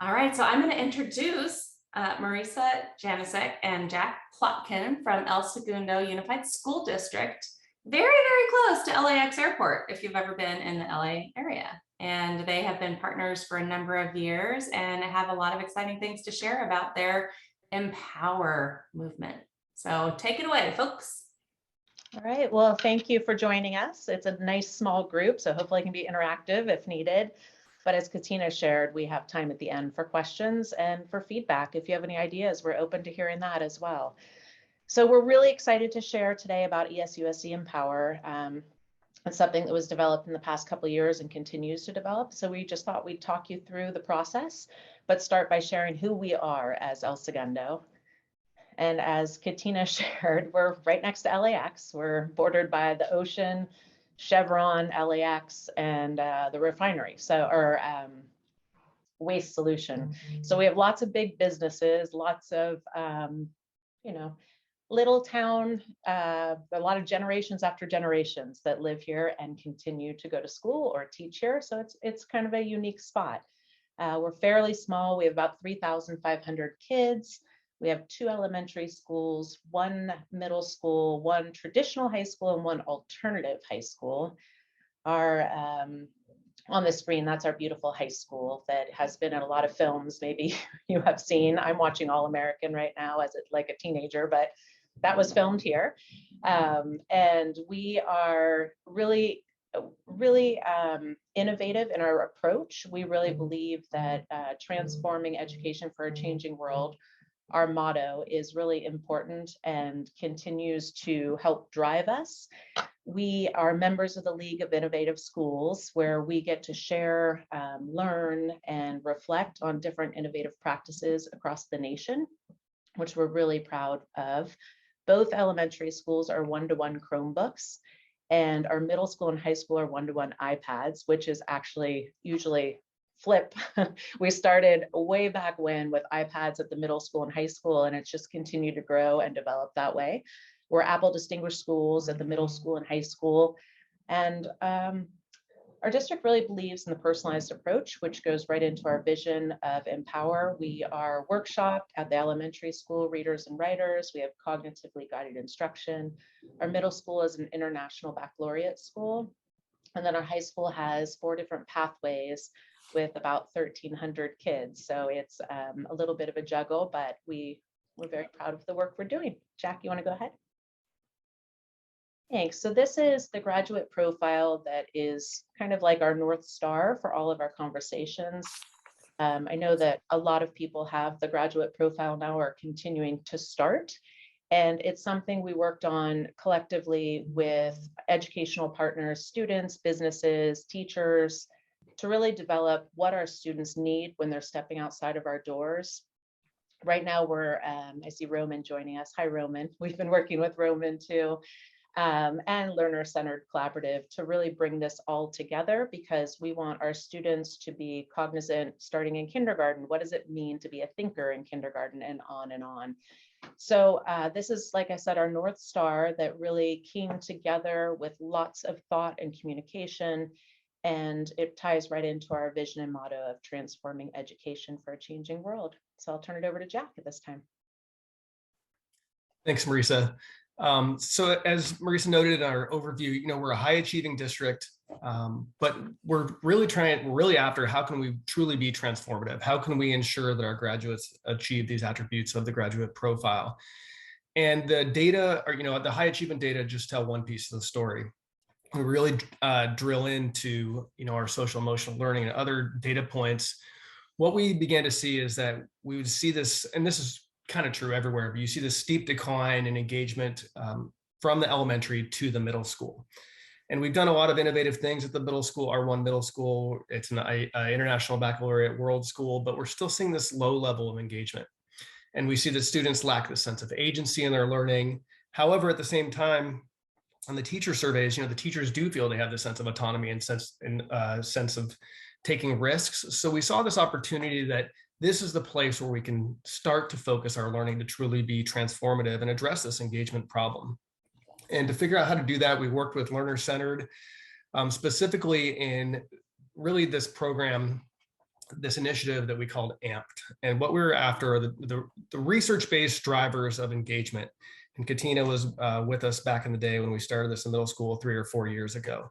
All right, so I'm going to introduce Marisa Janicek and Jack Plotkin from El Segundo Unified School District. Very, very close to LAX Airport, if you've ever been in the LA area. And they have been partners for a number of years and have a lot of exciting things to share about their Empower movement. So take it away, folks. All right, well, thank you for joining us. It's a nice small group, so hopefully it can be interactive if needed. But as Katina shared, we have time at the end for questions and for feedback. If you have any ideas, we're open to hearing that as well. So we're really excited to share today about ESUSD Empower. It's something that was developed in the past couple of years and continues to develop. So we just thought we'd talk you through the process, but start by sharing who we are as El Segundo. And as Katina shared, we're right next to LAX. We're bordered by the ocean, Chevron, LAX, and the refinery, or waste solution. So we have lots of big businesses, lots of, little town, a lot of generations after generations that live here and continue to go to school or teach here. So it's kind of a unique spot. We're fairly small. We have about 3,500 kids. We have 2 elementary schools, 1 middle school, 1 traditional high school, and 1 alternative high school. On the screen, that's our beautiful high school that has been in a lot of films. Maybe you have seen. I'm watching All American right now as like a teenager, but that was filmed here. And we are really innovative in our approach. We really believe that transforming education for a changing world, our motto, is really important and continues to help drive us. We are members of the League of Innovative Schools, where we get to share, learn, and reflect on different innovative practices across the nation, which we're really proud of. Both elementary schools are one-to-one Chromebooks, and our middle school and high school are one-to-one iPads, which is actually usually flip. We started way back when with iPads at the middle school and high school, and it's just continued to grow and develop that way. We're Apple Distinguished Schools at the middle school and high school. And our district really believes in the personalized approach, which goes right into our vision of Empower. We are workshopped at the elementary school, readers and writers. We have cognitively guided instruction. Our middle school is an international baccalaureate school. And then our high school has 4 different pathways with about 1,300 kids. So it's a little bit of a juggle, but we're very proud of the work we're doing. Jack, you want to go ahead? Thanks. So this is the graduate profile that is kind of like our North Star for all of our conversations. I know that a lot of people have the graduate profile now or continuing to start. And it's something we worked on collectively with educational partners, students, businesses, teachers, to really develop what our students need when they're stepping outside of our doors. Right now, I see Roman joining us. Hi, Roman. We've been working with Roman too, and Learner-Centered Collaborative to really bring this all together, because we want our students to be cognizant starting in kindergarten. What does it mean to be a thinker in kindergarten, and on and on. So this is, like I said, our North Star that really came together with lots of thought and communication. And it ties right into our vision and motto of transforming education for a changing world. So I'll turn it over to Jack at this time. Thanks, Marisa. So as Marisa noted in our overview, we're a high achieving district, but we're really after how can we truly be transformative? How can we ensure that our graduates achieve these attributes of the graduate profile? And the data, or the high achievement data, just tell one piece of the story. We really drill into our social emotional learning and other data points. What we began to see is that we would see this, and this is kind of true everywhere, but you see this steep decline in engagement from the elementary to the middle school. And we've done a lot of innovative things at the middle school, R1 middle school. It's an international baccalaureate world school, but we're still seeing this low level of engagement. And we see that students lack the sense of agency in their learning. However, at the same time, on the teacher surveys, the teachers do feel they have this sense of autonomy and sense of taking risks. So we saw this opportunity that this is the place where we can start to focus our learning to truly be transformative and address this engagement problem. And to figure out how to do that, we worked with Learner-Centered, specifically in really this program this initiative that we called AMPed. And what we were after are the research-based drivers of engagement. And Katina was with us back in the day when we started this in middle school 3 or 4 years ago.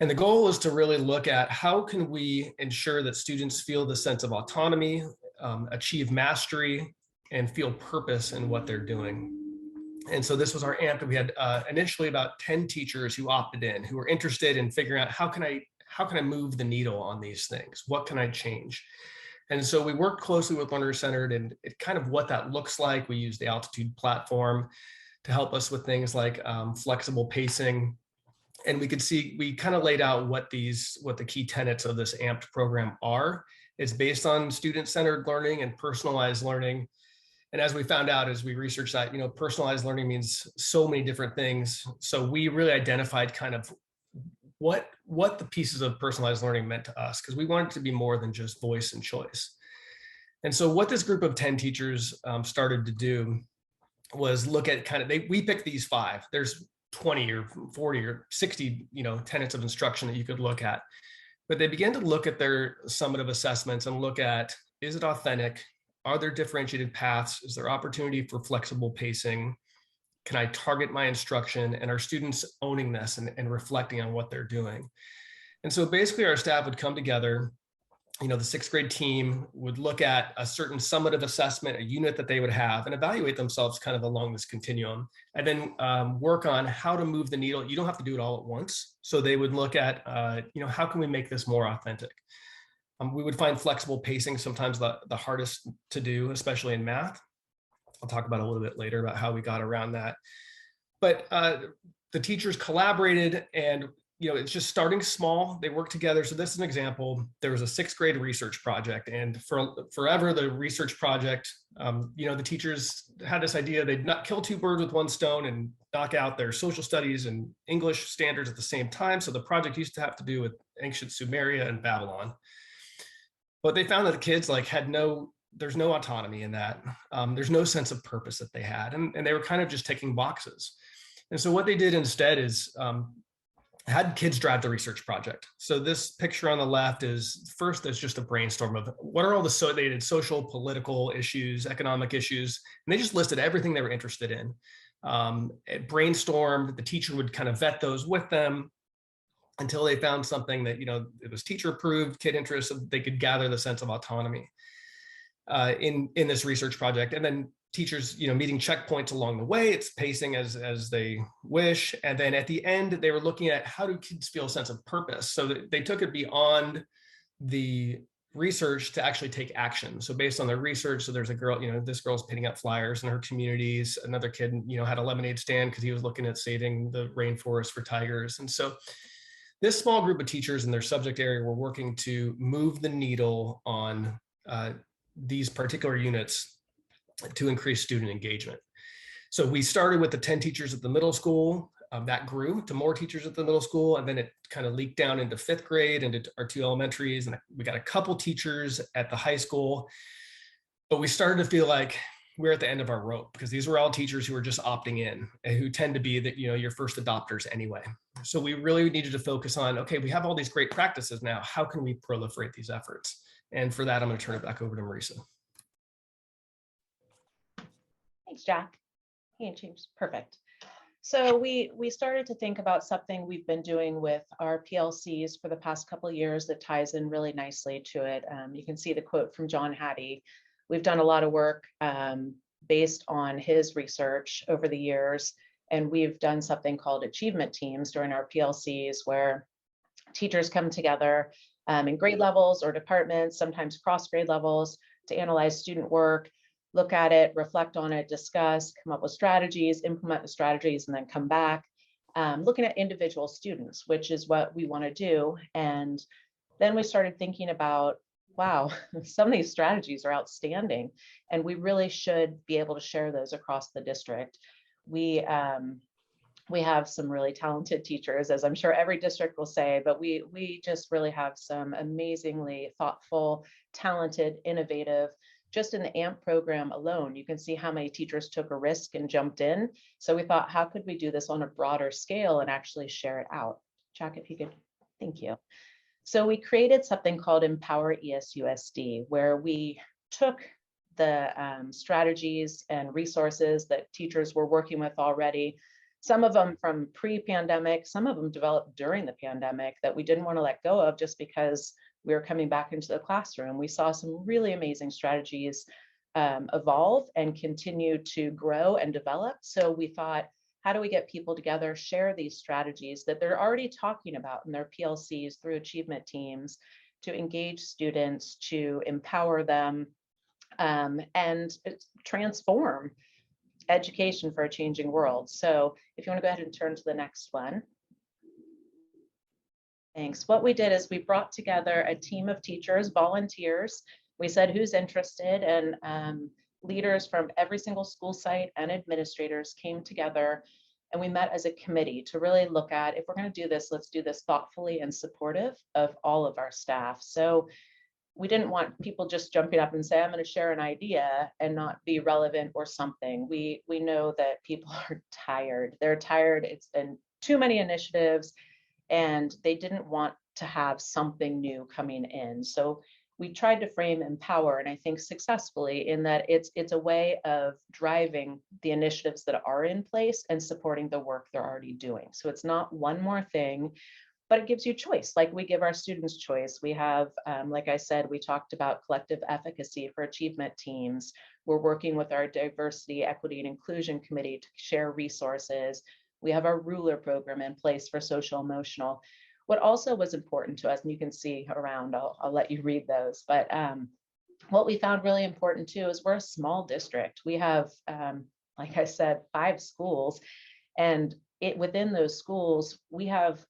And the goal is to really look at how can we ensure that students feel the sense of autonomy, achieve mastery, and feel purpose in what they're doing. And so this was our AMP. We had initially about 10 teachers who opted in, who were interested in figuring out how can I move the needle on these things? What can I change? And so we worked closely with Learner Centered and kind of what that looks like. We use the Altitude platform to help us with things like flexible pacing. And we could see, we kind of laid out what the key tenets of this AMPed program are. It's based on student-centered learning and personalized learning. And as we found out, as we researched that, personalized learning means so many different things. So we really identified kind of what the pieces of personalized learning meant to us, because we wanted it to be more than just voice and choice. And so what this group of 10 teachers started to do was look at we picked these 5. There's 20 or 40 or 60, tenets of instruction that you could look at. But they began to look at their summative assessments and look at, is it authentic? Are there differentiated paths? Is there opportunity for flexible pacing? Can I target my instruction? And are students owning this and reflecting on what they're doing? And so basically our staff would come together, the 6th grade team would look at a certain summative assessment, a unit that they would have, and evaluate themselves kind of along this continuum, and then work on how to move the needle. You don't have to do it all at once. So they would look at, how can we make this more authentic? We would find flexible pacing sometimes the hardest to do, especially in math. I'll talk about a little bit later about how we got around that. But the teachers collaborated, and it's just starting small. They work together. So this is an example. There was a 6th grade research project, and for forever the research project, the teachers had this idea they'd not kill 2 birds with 1 stone and knock out their social studies and English standards at the same time. So the project used to have to do with ancient Sumeria and Babylon. But they found that the kids there's no autonomy in that. There's no sense of purpose that they had. And they were kind of just ticking boxes. And so what they did instead is had kids drive the research project. So this picture on the left is, first, there's just a brainstorm of what are all they did social, political issues, economic issues, and they just listed everything they were interested in. It brainstormed, the teacher would kind of vet those with them until they found something that, it was teacher approved, kid interest, so they could gather the sense of autonomy in this research project. And then teachers, meeting checkpoints along the way, it's pacing as they wish. And then at the end, they were looking at how do kids feel a sense of purpose? So that they took it beyond the research to actually take action. So based on their research, so there's a girl, this girl's putting up flyers in her communities. Another kid, had a lemonade stand because he was looking at saving the rainforest for tigers. And so this small group of teachers in their subject area were working to move the needle on these particular units to increase student engagement. So we started with the 10 teachers at the middle school. That grew to more teachers at the middle school, and then it kind of leaked down into 5th grade, into our 2 elementaries, and we got a couple teachers at the high school. But we started to feel like we're at the end of our rope, because these were all teachers who were just opting in, and who tend to be your first adopters anyway. So we really needed to focus on, okay, we have all these great practices now. How can we proliferate these efforts? And for that, I'm going to turn it back over to Marisa. Thanks, Jack. Hey, James. Perfect. So we started to think about something we've been doing with our PLCs for the past couple of years that ties in really nicely to it. You can see the quote from John Hattie. We've done a lot of work based on his research over the years, and we've done something called achievement teams during our PLCs, where teachers come together in grade levels or departments, sometimes cross grade levels, to analyze student work, look at it, reflect on it, discuss, come up with strategies, implement the strategies, and then come back, looking at individual students, which is what we want to do. And then we started thinking about, wow, some of these strategies are outstanding, and we really should be able to share those across the district. We have some really talented teachers, as I'm sure every district will say, but we just really have some amazingly thoughtful, talented, innovative. Just in the AMP program alone, you can see how many teachers took a risk and jumped in. So we thought, how could we do this on a broader scale and actually share it out? Jack, if you could, thank you. So we created something called Empower ESUSD, where we took the strategies and resources that teachers were working with already, some of them from pre-pandemic, some of them developed during the pandemic that we didn't want to let go of just because we were coming back into the classroom. We saw some really amazing strategies evolve and continue to grow and develop. So we thought, how do we get people together, share these strategies that they're already talking about in their PLCs through achievement teams to engage students, to empower them, and transform education for a changing world. So if you want to go ahead and turn to the next one. Thanks. What we did is we brought together a team of teachers, volunteers. We said who's interested, and leaders from every single school site and administrators came together, and we met as a committee to really look at, if we're going to do this, let's do this thoughtfully and supportive of all of our staff. So we didn't want people just jumping up and say, I'm going to share an idea and not be relevant or something. We know that people are tired. They're tired. It's been too many initiatives, and they didn't want to have something new coming in. So we tried to frame Empower, and I think successfully, in that it's a way of driving the initiatives that are in place and supporting the work they're already doing. So it's not one more thing, but it gives you choice. Like we give our students choice. We have, like I said, we talked about collective efficacy for achievement teams. We're working with our diversity, equity, and inclusion committee to share resources. We have our ruler program in place for social emotional. What also was important to us, and you can see around, I'll let you read those, but what we found really important too is we're a small district. We have, like I said, 5 schools, and within those schools, we have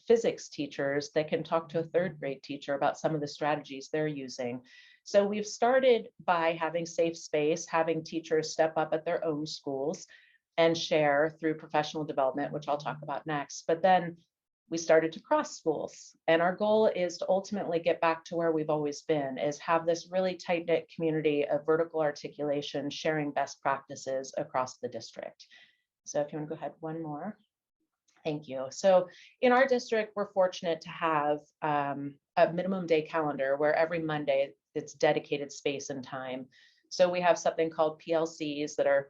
physics teachers that can talk to a 3rd grade teacher about some of the strategies they're using. So we've started by having safe space, having teachers step up at their own schools and share through professional development, which I'll talk about next. But then we started to cross schools. And our goal is to ultimately get back to where we've always been, is have this really tight-knit community of vertical articulation, sharing best practices across the district. So if you want to go ahead one more. Thank you. So in our district, we're fortunate to have a minimum day calendar where every Monday it's dedicated space and time. So we have something called PLCs that are,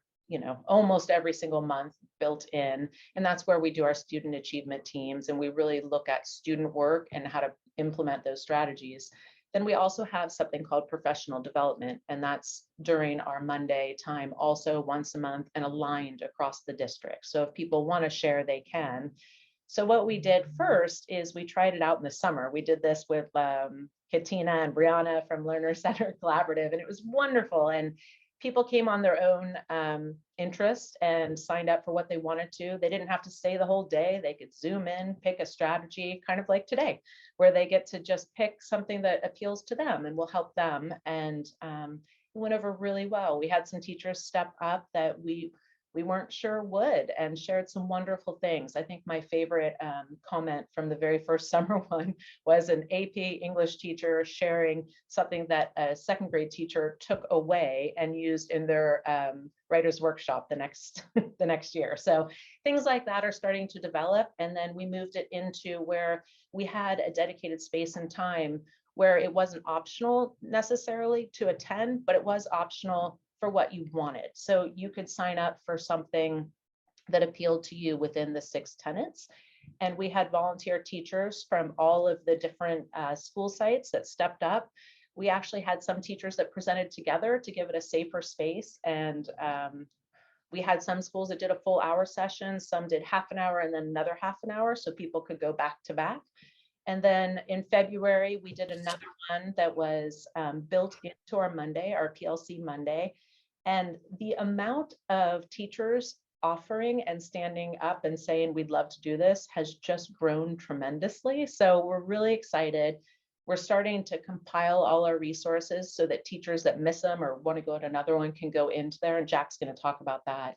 almost every single month built in. And that's where we do our student achievement teams. And we really look at student work and how to implement those strategies. Then we also have something called professional development, and that's during our Monday time, also once a month and aligned across the district. So if people want to share, they can. So what we did first is we tried it out in the summer. We did this with Katina and Brianna from Learner Center Collaborative, and it was wonderful. And people came on their own interest and signed up for what they wanted to. They didn't have to stay the whole day. They could zoom in, pick a strategy, kind of like today, where they get to just pick something that appeals to them and will help them. And it went over really well. We had some teachers step up that we weren't sure would, and shared some wonderful things. I think my favorite comment from the very first summer one was an AP English teacher sharing something that a 2nd grade teacher took away and used in their writer's workshop the next year. So things like that are starting to develop. And then we moved it into where we had a dedicated space and time where it wasn't optional necessarily to attend, but it was optional for what you wanted. So you could sign up for something that appealed to you within the 6 tenets. And we had volunteer teachers from all of the different school sites that stepped up. We actually had some teachers that presented together to give it a safer space. And we had some schools that did a full hour session, some did half an hour and then another half an hour, so people could go back to back. And then in February, we did another one that was built into our Monday, our PLC Monday. And the amount of teachers offering and standing up and saying, we'd love to do this, has just grown tremendously. So we're really excited. We're starting to compile all our resources so that teachers that miss them or want to go to another one can go into there. And Jack's going to talk about that.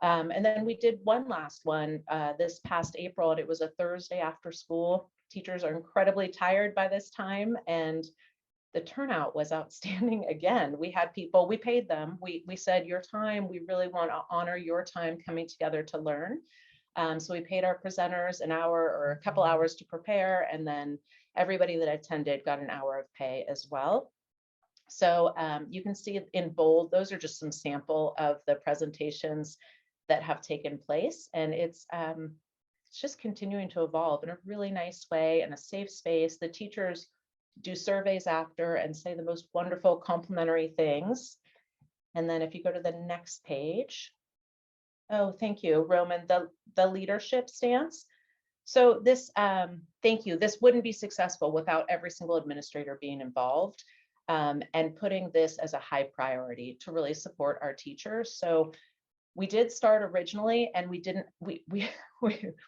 And then we did one last one this past April, and it was a Thursday after school. Teachers are incredibly tired by this time, and the turnout was outstanding. Again, we had people, we paid them. We said, your time, we really want to honor your time coming together to learn. So we paid our presenters an hour or a couple hours to prepare, and then everybody that attended got an hour of pay as well. So you can see in bold, those are just some sample of the presentations that have taken place. And it's just continuing to evolve in a really nice way, in a safe space. The teachers do surveys after and say the most wonderful complimentary things. And then if you go to the next page, oh, thank you, Roman, the leadership stance. So this, thank you, this wouldn't be successful without every single administrator being involved and putting this as a high priority to really support our teachers. So we did start originally and we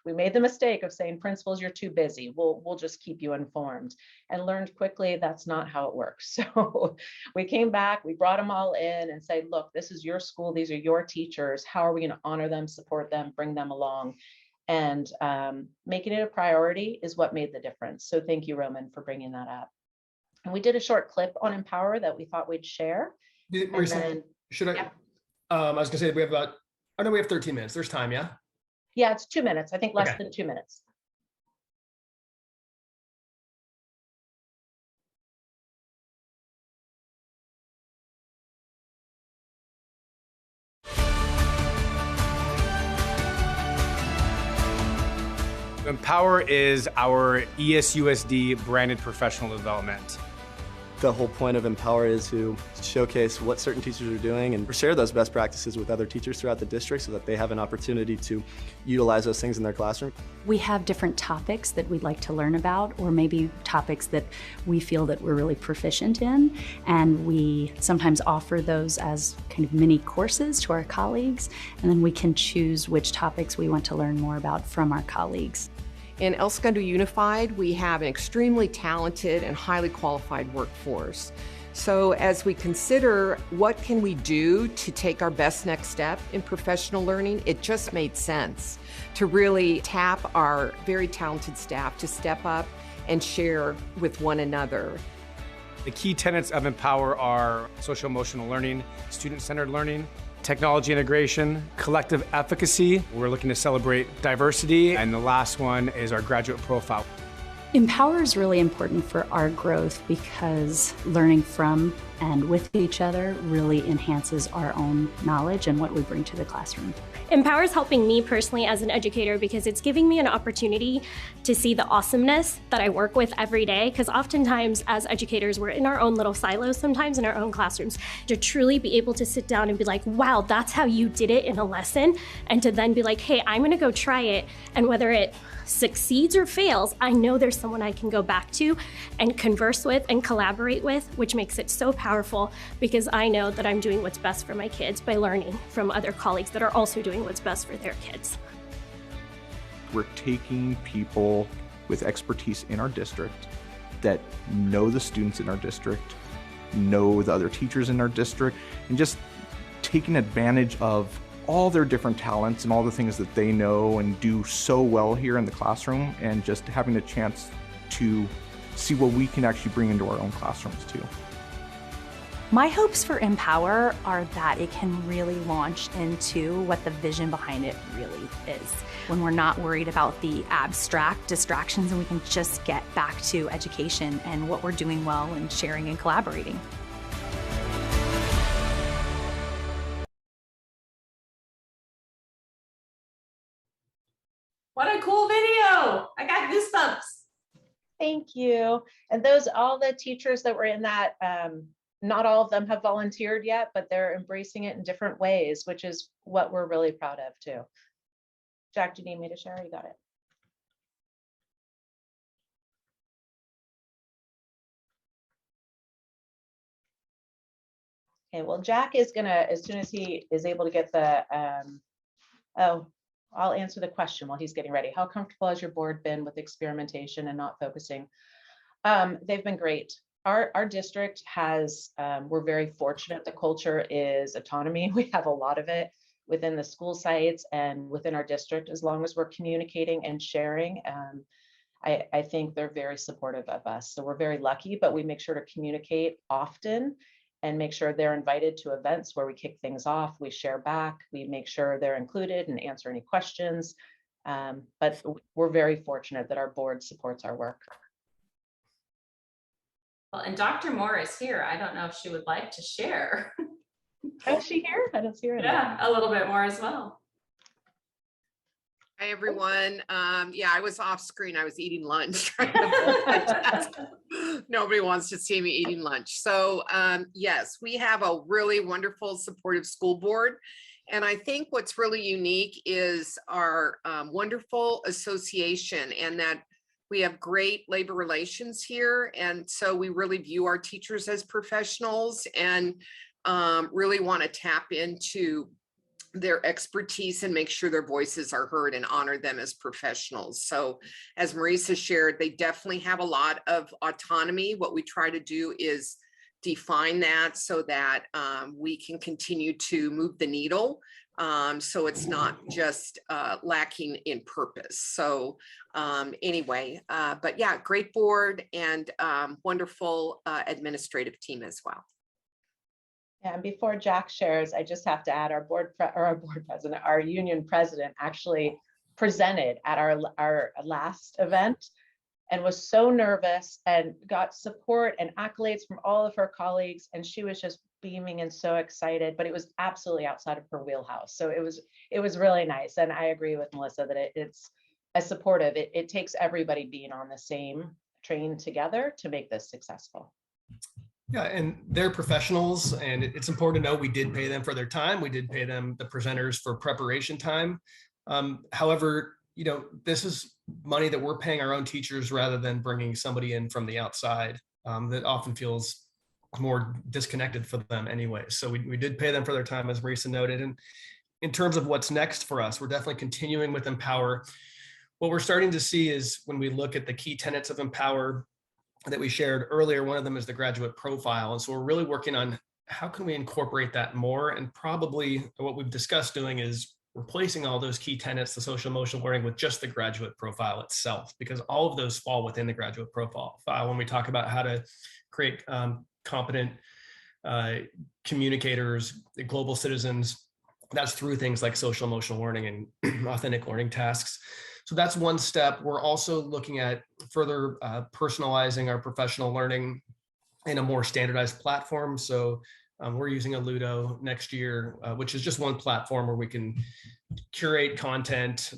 made the mistake of saying, principals, you're too busy. We'll just keep you informed, and learned quickly that's not how it works. So we came back, we brought them all in and said, look, this is your school. These are your teachers. How are we going to honor them, support them, bring them along? And making it a priority is what made the difference. So thank you, Roman, for bringing that up. And we did a short clip on Empower that we thought we'd share. Should I? Yeah. I was gonna say we have about, oh no, we have 13 minutes. There's time, yeah? Yeah, it's 2 minutes. I think less Okay. than 2 minutes. Empower is our ESUSD branded professional development. The whole point of Empower is to showcase what certain teachers are doing and share those best practices with other teachers throughout the district so that they have an opportunity to utilize those things in their classroom. We have different topics that we'd like to learn about, or maybe topics that we feel that we're really proficient in, and we sometimes offer those as kind of mini courses to our colleagues, and then we can choose which topics we want to learn more about from our colleagues. In El Segundo Unified, we have an extremely talented and highly qualified workforce. So as we consider what can we do to take our best next step in professional learning, it just made sense to really tap our very talented staff to step up and share with one another. The key tenets of Empower are social emotional learning, student-centered learning, technology integration, collective efficacy. We're looking to celebrate diversity. And the last one is our graduate profile. Empower is really important for our growth because learning from and with each other really enhances our own knowledge and what we bring to the classroom. Empower is helping me personally as an educator because it's giving me an opportunity to see the awesomeness that I work with every day, because oftentimes as educators, we're in our own little silos sometimes in our own classrooms. To truly be able to sit down and be like, wow, that's how you did it in a lesson, and to then be like, hey, I'm gonna go try it, and whether it succeeds or fails, I know there's someone I can go back to and converse with and collaborate with, which makes it so powerful because I know that I'm doing what's best for my kids by learning from other colleagues that are also doing what's best for their kids. We're taking people with expertise in our district that know the students in our district, know the other teachers in our district, and just taking advantage of all their different talents and all the things that they know and do so well here in the classroom, and just having a chance to see what we can actually bring into our own classrooms too. My hopes for Empower are that it can really launch into what the vision behind it really is. When we're not worried about the abstract distractions and we can just get back to education and what we're doing well and sharing and collaborating. What a cool video. I got goosebumps. Thank you. And those, all the teachers that were in that, not all of them have volunteered yet, but they're embracing it in different ways, which is what we're really proud of too. Jack, do you need me to share? You got it. Okay, well, Jack is gonna, as soon as he is able to get the, I'll answer the question while he's getting ready. How comfortable has your board been with experimentation and not focusing? They've been great. Our district has, we're very fortunate. The culture is autonomy. We have a lot of it within the school sites and within our district. As long as we're communicating and sharing, I think they're very supportive of us. So we're very lucky, but we make sure to communicate often and make sure they're invited to events where we kick things off, we share back, we make sure they're included and answer any questions. But we're very fortunate that our board supports our work. Well, and Dr. Moore is here. I don't know if she would like to share. Oh, is she here? I don't see her. Yeah, a little bit more as well. Hi, everyone. Yeah, I was off screen. I was eating lunch. Nobody wants to see me eating lunch. So yes, we have a really wonderful supportive school board. And I think what's really unique is our wonderful association, and that we have great labor relations here. And so we really view our teachers as professionals, and really want to tap into their expertise and make sure their voices are heard and honor them as professionals. So as Marisa shared, they definitely have a lot of autonomy. What we try to do is define that so that we can continue to move the needle. So it's not just lacking in purpose. So anyway, but yeah, great board and wonderful administrative team as well. Yeah, and before Jack shares, I just have to add our union president actually presented at our last event and was so nervous and got support and accolades from all of her colleagues. And she was just beaming and so excited, but it was absolutely outside of her wheelhouse. So it was really nice. And I agree with Melissa that it's as supportive. It takes everybody being on the same train together to make this successful. Yeah, and they're professionals, and it's important to know we did pay them for their time. We did pay them, the presenters, for preparation time. However, you know, this is money that we're paying our own teachers rather than bringing somebody in from the outside that often feels more disconnected for them anyway. So we did pay them for their time, as Marisa noted. And in terms of what's next for us, we're definitely continuing with Empower. What we're starting to see is when we look at the key tenets of Empower that we shared earlier, one of them is the graduate profile. And so we're really working on how can we incorporate that more, and probably what we've discussed doing is replacing all those key tenets, the social emotional learning, with just the graduate profile itself, because all of those fall within the graduate profile when we talk about how to create competent communicators, global citizens. That's through things like social emotional learning and authentic learning tasks. So that's one step. We're also looking at further personalizing our professional learning in a more standardized platform. So we're using a Ludo next year, which is just one platform where we can curate content,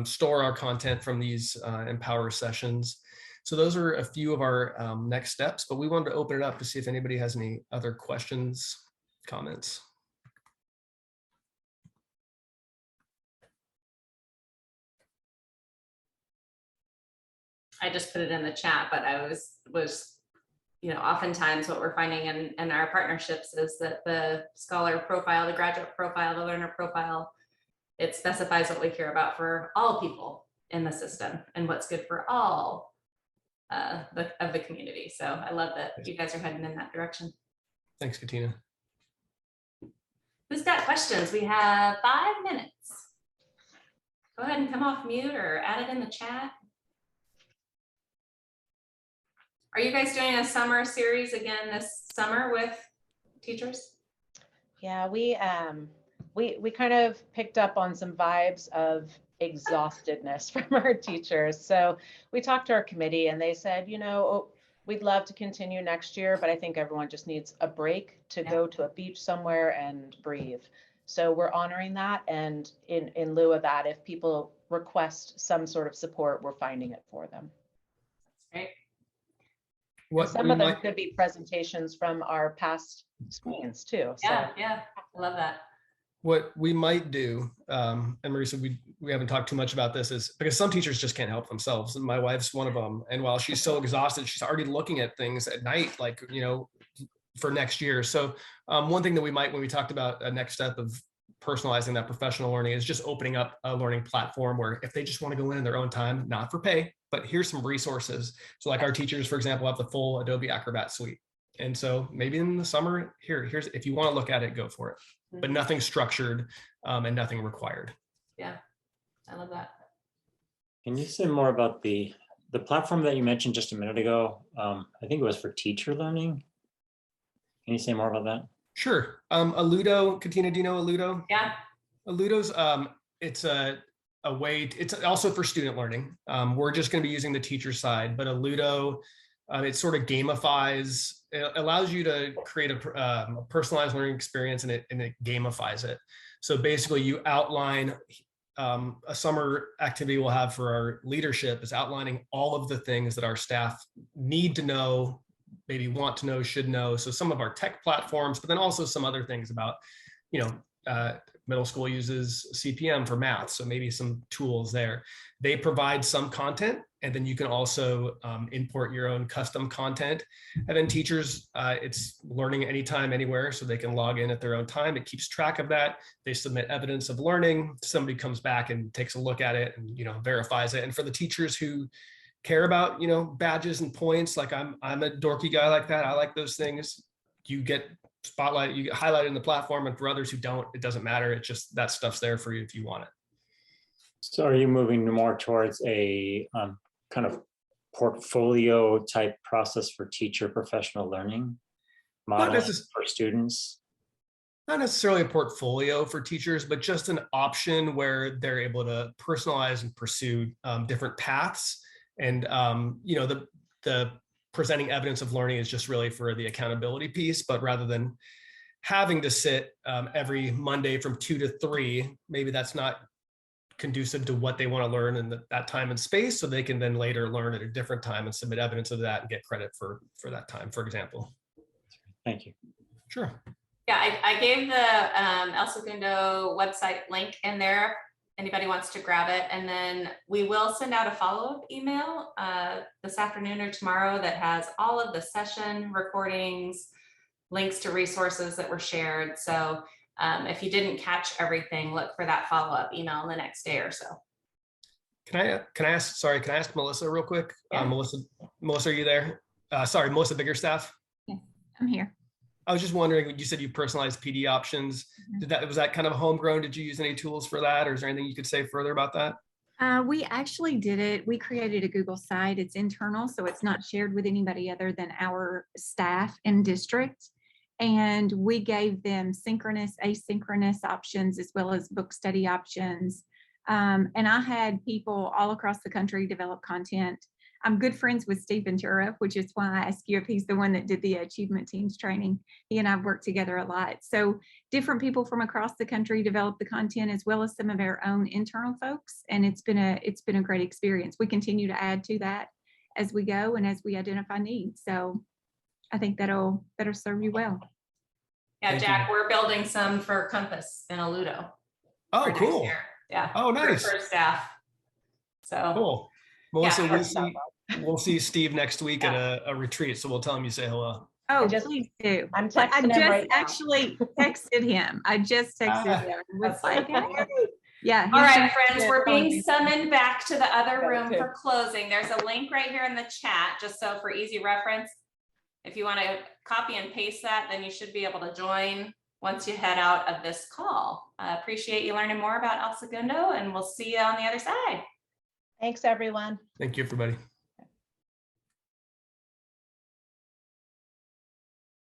store our content from these Empower sessions. So those are a few of our next steps, but we wanted to open it up to see if anybody has any other questions, comments. I just put it in the chat, but I was, you know, oftentimes what we're finding in our partnerships is that the scholar profile, the graduate profile, the learner profile, it specifies what we care about for all people in the system and what's good for all of the community. So I love that you guys are heading in that direction. Thanks, Katina. Who's got questions? We have 5 minutes. Go ahead and come off mute or add it in the chat. Are you guys doing a summer series again this summer with teachers? Yeah, we kind of picked up on some vibes of exhaustedness from our teachers. So we talked to our committee and they said, you know, we'd love to continue next year, but I think everyone just needs a break to go to a beach somewhere and breathe. So we're honoring that. And in lieu of that, if people request some sort of support, we're finding it for them. That's great. Some of them could be presentations from our past screens too. Yeah, yeah, I love that. What we might do, and Marisa, we haven't talked too much about this, is because some teachers just can't help themselves, and my wife's one of them. And while she's so exhausted, she's already looking at things at night, like, you know, for next year. So one thing that we might, when we talked about a next step of personalizing that professional learning, is just opening up a learning platform where if they just want to go in their own time, not for pay, but here's some resources. So like our teachers, for example, have the full Adobe Acrobat suite. And so maybe in the summer, here's, if you want to look at it, go for it, but nothing structured and nothing required. Yeah, I love that. Can you say more about the platform that you mentioned just a minute ago? I think it was for teacher learning. Can you say more about that? Sure. Aludo, Katina, do you know Aludo? Yeah. Aludo's, it's a way, it's also for student learning. We're just going to be using the teacher side, but Aludo It sort of gamifies, it allows you to create a personalized learning experience, and it gamifies it. So basically you outline a summer activity we'll have for our leadership is outlining all of the things that our staff need to know, maybe want to know, should know. So some of our tech platforms, but then also some other things about, middle school uses CPM for math. So maybe some tools there. They provide some content, and then you can also import your own custom content. And then teachers, it's learning anytime, anywhere, so they can log in at their own time. It keeps track of that. They submit evidence of learning. Somebody comes back and takes a look at it and verifies it. And for the teachers who care about badges and points, like I'm a dorky guy like that. I like those things. You get spotlight, you get highlighted in the platform, and for others who don't, it doesn't matter. It's just that stuff's there for you if you want it. So are you moving more towards a kind of portfolio type process for teacher professional learning model for students? Not necessarily a portfolio for teachers, but just an option where they're able to personalize and pursue different paths. And the presenting evidence of learning is just really for the accountability piece, but rather than having to sit every Monday from 2 to 3, maybe that's not conducive to what they want to learn in that time and space. So they can then later learn at a different time and submit evidence of that and get credit for that time, for example. Thank you. Sure. Yeah, I gave the El Segundo website link in there. Anybody wants to grab it. And then we will send out a follow-up email this afternoon or tomorrow that has all of the session recordings, links to resources that were shared. So if you didn't catch everything, look for that follow-up email in the next day or so. Can I ask Melissa real quick? Yeah. Melissa, are you there? Sorry, Melissa Biggerstaff. Yeah, I'm here. I was just wondering, you said you personalized PD options. Was that kind of homegrown? Did you use any tools for that, or is there anything you could say further about that? We actually did it. We created a Google site. It's internal, so it's not shared with anybody other than our staff and district. And we gave them synchronous, asynchronous options, as well as book study options. And I had people all across the country develop content. I'm good friends with Steve Ventura, which is why I asked you if he's the one that did the achievement teams training. He and I've worked together a lot. So different people from across the country developed the content, as well as some of our own internal folks. And it's been a great experience. We continue to add to that as we go and as we identify needs. So I think that'll serve you well. Yeah, Thank Jack, you. we're building some for Compass and Aludo. Oh, for next cool. year. Yeah. Oh, nice. For staff. So Cool. Melissa, Yeah. we'll see Steve next week at a retreat, so we'll tell him you say hello. Oh, please do. I'm But I texting him just right now. actually texted him. I just texted him. Was like, hey. Yeah. All he's right, been friends, we're being calling me. summoned back to the other Okay, room good. for closing. There's a link right here in the chat, just so for easy reference. If you want to copy and paste that, then you should be able to join once you head out of this call. Appreciate you learning more about El Segundo, and we'll see you on the other side. Thanks, everyone. Thank you, everybody.